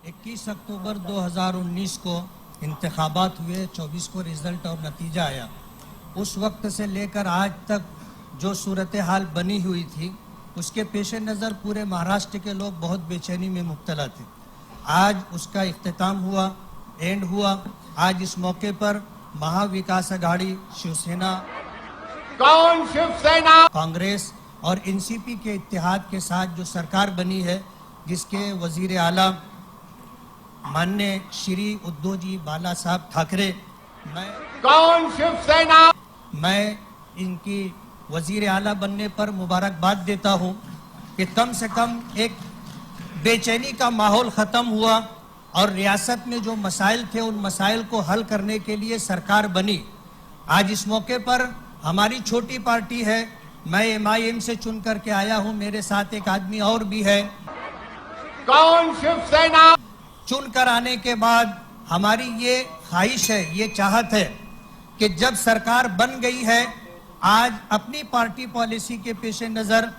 21 अक्टूबर 2019 को इंतखाबात हुए, 24 को रिजल्ट और नतीजा आया। उस वक्त से लेकर आज तक जो सूरत हाल बनी हुई थी, उसके पेश नज़र पूरे महाराष्ट्र के लोग बहुत बेचैनी में मुब्तला थे। आज उसका इख्तिताम हुआ, एंड हुआ। आज इस मौके पर महाविकास आघाड़ी, शिवसेना, कांग्रेस और एनसीपी के इत्तेहाद के साथ जो सरकार बनी है, जिसके वजीर आला माननीय श्री उद्धव जी बाला साहब ठाकरे, मैं इनकी वजीर आला बनने पर मुबारकबाद देता हूं कि कम से कम एक बेचैनी का माहौल ख़त्म हुआ और रियासत में जो मसाइल थे, उन मसाइल को हल करने के लिए सरकार बनी। आज इस मौके पर हमारी छोटी पार्टी है, मैं MIM से चुन करके आया हूं, मेरे साथ एक आदमी और भी है। शिवसेना चुन कर आने के बाद हमारी ये ख्वाहिश है, ये चाहत है कि जब सरकार बन गई है, आज अपनी पार्टी पॉलिसी के पेश नज़र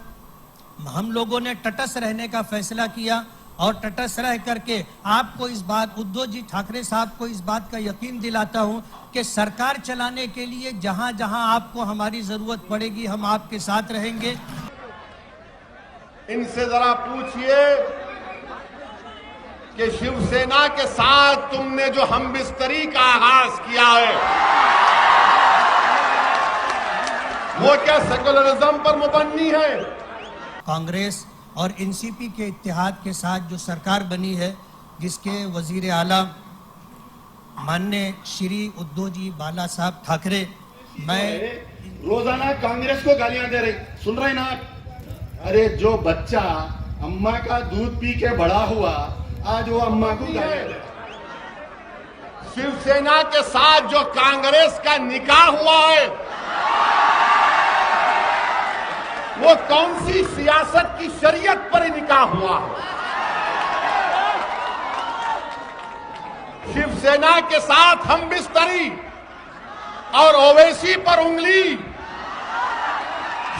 हम लोगों ने तटस्थ रहने का फैसला किया और तटस्थ रह करके आपको इस बात, उद्धव जी ठाकरे साहब को इस बात का यकीन दिलाता हूं कि सरकार चलाने के लिए जहां जहां आपको हमारी जरूरत पड़ेगी, हम आपके साथ रहेंगे। इनसे जरा पूछिए कि शिवसेना के साथ तुमने जो हमबिस्तरी का आगाज किया है, वो क्या सेकुलरिज्म पर मुबन्नी है? कांग्रेस और एनसीपी के इत्तेहाद के साथ जो सरकार बनी है, जिसके वजीर आला माननीय श्री उद्धव जी बाला साहब ठाकरे, मैं रोजाना कांग्रेस को गालियां दे रही, सुन रहे ना आप? अरे जो बच्चा अम्मा का दूध पी के बड़ा हुआ, आज वो अम्मा को गालियां दे। शिवसेना के साथ जो कांग्रेस का निकाह हुआ है, वो कौन सी सियासत की शरीयत पर निकाह हुआ है? शिवसेना के साथ हमबिस्तरी और ओवैसी पर उंगली,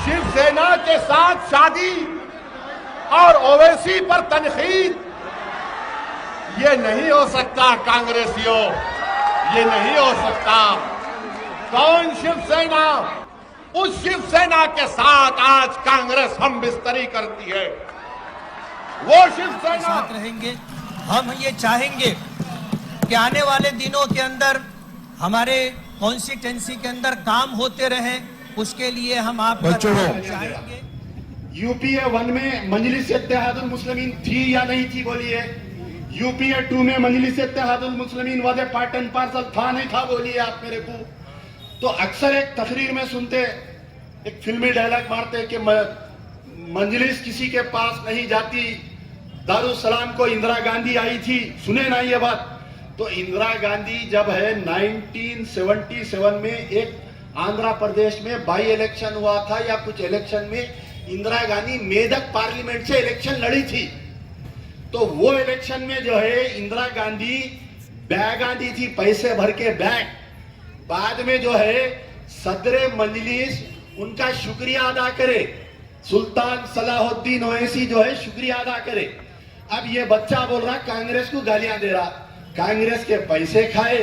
शिवसेना के साथ शादी और ओवैसी पर तनखीद, ये नहीं हो सकता कांग्रेसियों, ये नहीं हो सकता। कौन शिवसेना? उस शिवसेना के साथ आज कांग्रेस हमबिस्तरी करती है, वो शिवसेना साथ रहेंगे। हम ये चाहेंगे कि आने वाले दिनों के अंदर हमारे कॉन्स्टिट्यूंसी के अंदर काम होते रहें, उसके लिए हम आपका चाहेंगे। UPA 1 में मजलिस इत्तेहादुल मुस्लिमीन थी या नहीं थी, बोलिए? UPA 2 में मजलिस इत्तेहादुल मुस्लिमीन वादे पार्ट एंड पार्सल था नहीं था, बोलिए आप मेरे को। तो अक्सर एक तकरीर में सुनते, एक फिल्मी डायलॉग मारते कि मजलिस किसी के पास नहीं जाती, दारुसलाम को इंदिरा गांधी आई थी, सुने ना ये बात? तो इंदिरा गांधी जब है 1977 में एक आंध्र प्रदेश में बाई इलेक्शन हुआ था या कुछ इलेक्शन में इंदिरा गांधी मेदक पार्लियामेंट से इलेक्शन लड़ी थी। तो वो इलेक्शन में जो है इंदिरा गांधी बैग आंधी थी, पैसे भर के बैग। बाद में जो है सदरे मजलिस उनका शुक्रिया अदा करे, सुल्तान सलाहुद्दीन ओवैसी जो है शुक्रिया अदा करे। अब ये बच्चा बोल रहा कांग्रेस को गालियां दे रहा, कांग्रेस के पैसे खाए,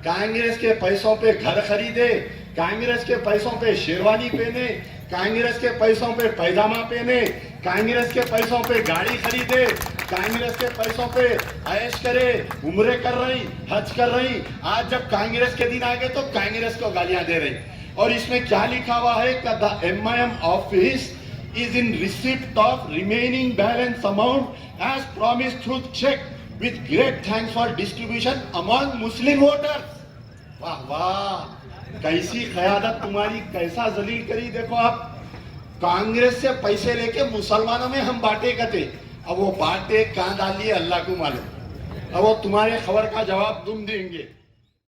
कांग्रेस के पैसों पे घर खरीदे, कांग्रेस के पैसों पे शेरवानी पहने, कांग्रेस के पैसों पे पैजामा पहने, कांग्रेस के पैसों पे गाड़ी खरीदे, कांग्रेस के पैसों पे ऐश करे, उम्रे कर रही, हज कर रही। आज जब कांग्रेस के दिन आ गए तो कांग्रेस को गालियां दे रही। और इसमें क्या लिखा हुआ है कि the MIM office is in receipt of remaining balance amount as promised through cheque with great thanks for distribution among Muslim voters. वाह वाह, कैसी क़यादत तुम्हारी, कैसा जलील करी। देखो आप, कांग्रेस से पैसे लेके मुसलमानों में हम बांटे करते, अब वो बांटे कहां डालिए अल्लाह को मालूम। अब वो तुम्हारे खबर का जवाब तुम देंगे।